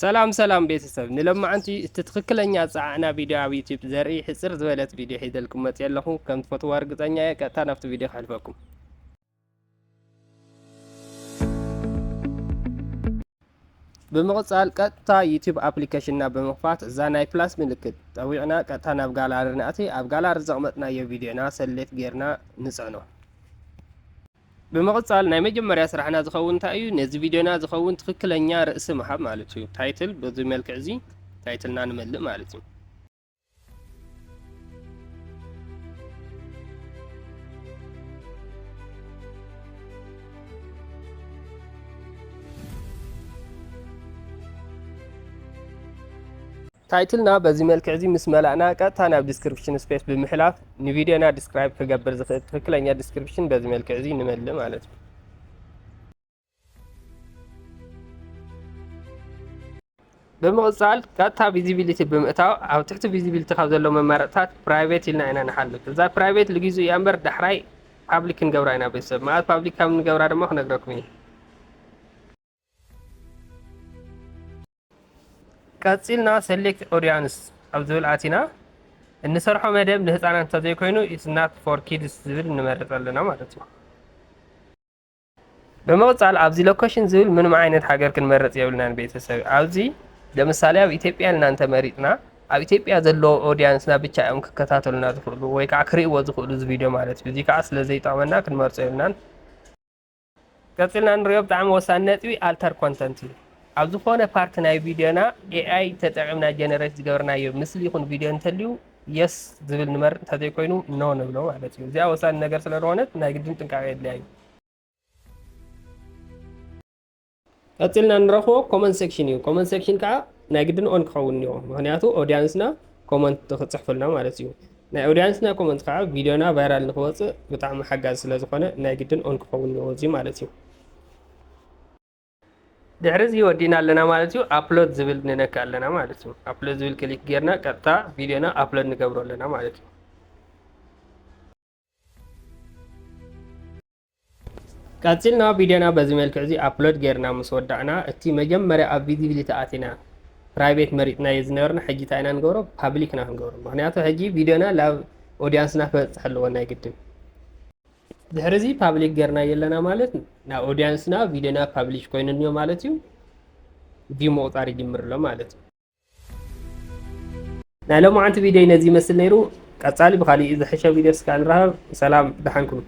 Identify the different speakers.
Speaker 1: ሰላም ቤተሰብ ንለማዓንቲ ትክክለኛ ጻዕና ቪድዮ ኣብ ዩቲዩብ ዘርኢ ሕጽር ዝበለት ቪድዮ ሒዘልኩም መጽ ያለኹ ከም ትፈትዎ እርግጠኛ ቀጥታ ናብቲ ቪድዮ ከሕልፈኩም። ብምቕጻል ቀጥታ ዩቲዩብ ኣፕሊኬሽንና ብምኽፋት እዛ ናይ ፕላስ ምልክት ጠዊዕና ቀጥታ ናብ ጋላሪ ንኣቲ ኣብ ጋላሪ ዘቕመጥናዮ ቪድዮና ሰሌክት ጌርና ንጽዕኖ። ብምቕጻል ናይ መጀመርያ ስራሕና ዝኸውን እንታይ እዩ? ነዚ ቪድዮና ዝኸውን ትክክለኛ ርእሲ ምሃብ ማለት እዩ። ታይትል በዚ መልክዕ እዚ ታይትልና ንመልእ ማለት እዩ። ታይትልና በዚ መልክዕ እዚ ምስ መላእና ቀጥታ ናብ ዲስክሪፕሽን ስፔስ ብምሕላፍ ንቪድዮና ዲስክራይብ ክገብር ዝኽእል ትክክለኛ ዲስክሪፕሽን በዚ መልክዕ እዚ ንመልእ ማለት እዩ። ብምቕጻል ቀጥታ ቪዚቢሊቲ ብምእታው ኣብ ትሕቲ ቪዚቢሊቲ ካብ ዘሎ መማረፅታት ፕራይቬት ኢልና ኢና ንሓልፍ። እዛ ፕራይቬት ለጊዜኡ እያ እምበር ዳሕራይ ፓብሊክ ክንገብራ ኢና ቤተሰብ። ማለት ፓብሊክ ካብ ንገብራ ድማ ክነግረኩም እየ። ቀፂልና ሴሌክት ኦዲየንስ ኣብ ዝብል ኣቲና እንሰርሖ መደብ ንህፃናት እንተዘይኮይኑ ኢትስ ናት ፎር ኪድስ ዝብል ንመርፅ ኣለና ማለት እዩ። ብምቕጻል ኣብዚ ሎኬሽን ዝብል ምንም ዓይነት ሃገር ክንመርፅ የብልናን ቤተሰብ። ኣብዚ ለምሳሌ ኣብ ኢትዮጵያ ኢልና እንተመሪፅና ኣብ ኢትዮጵያ ዘለዎ ኦዲየንስና ብቻ እዮም ክከታተሉና ዝኽእሉ ወይ ከዓ ክሪእዎ ዝኽእሉ እዚ ቪድዮ ማለት እዩ። እዚ ከዓ ስለዘይጠቕመና ክንመርፆ የብልናን። ቀፂልና ንሪኦ ብጣዕሚ ወሳኒ ነጥቢ ኣልተር ኮንተንት እዩ። ኣብ ዝኾነ ፓርቲ ናይ ቪድዮና ኤአይ ተጠቒምና ጀነሬት ዝገበርናዮ ምስሊ ይኹን ቪድዮ እንተልዩ የስ ዝብል ንመርፅ እንተዘይኮይኑ ኖ ንብሎ ማለት እዩ። እዚኣ ወሳኒ ነገር ስለዝኾነት ናይ ግድን ጥንቃቄ የድልያ እዩ። ቀፂልና ንረኽቦ ኮመንት ሴክሽን እዩ። ኮመንት ሴክሽን ከዓ ናይ ግድን ኦን ክኸውን እኒኦ። ምክንያቱ ኦዲየንስና ኮመንት ክፅሕፍልና ማለት እዩ። ናይ ኦዲየንስና ኮመንት ከዓ ቪድዮና ቫይራል ንክወፅእ ብጣዕሚ ሓጋዝ ስለዝኾነ ናይ ግድን ኦን ክኸውን እኒኦ እዚ ማለት እዩ። ድሕሪ እዚ ወዲና ኣለና ማለት እዩ። ኣፕሎድ ዝብል ንነካ ኣለና ማለት እዩ። ኣፕሎድ ዝብል ክሊክ ጌርና ቀጥታ ቪድዮና ኣፕሎድ ንገብሮ ኣለና ማለት እዩ። ቀፂልና ቪድዮና በዚ መልክዕ እዚ ኣፕሎድ ጌርና ምስ ወዳእና እቲ መጀመርያ ኣብ ቪዚቢሊቲ ኣቲና ፕራይቬት መሪፅና ዝነበርና ሕጂ እንታይ ኢና ንገብሮ? ፓብሊክና ክንገብሮ። ምክንያቱ ሕጂ ቪድዮና ናብ ኦዲየንስና ክበፅሕ ኣለዎ ናይ ግድን። ድሕሪ እዚ ፓብሊክ ጌርና የለና ማለት ናብ ኦዲየንስና ቪድዮና ፓብሊሽ ኮይኑ እንዮ ማለት እዩ። ቪው ምቁፃር ይጅምር ኣሎ ማለት እዩ። ናይ ሎማዓንቲ ቪድዮ ነዚ ይመስል ነይሩ። ቀፃሊ ብካሊእ ዝሕሸ ቪድዮ እስካ ንራኸብ ሰላም ድሓንኩም።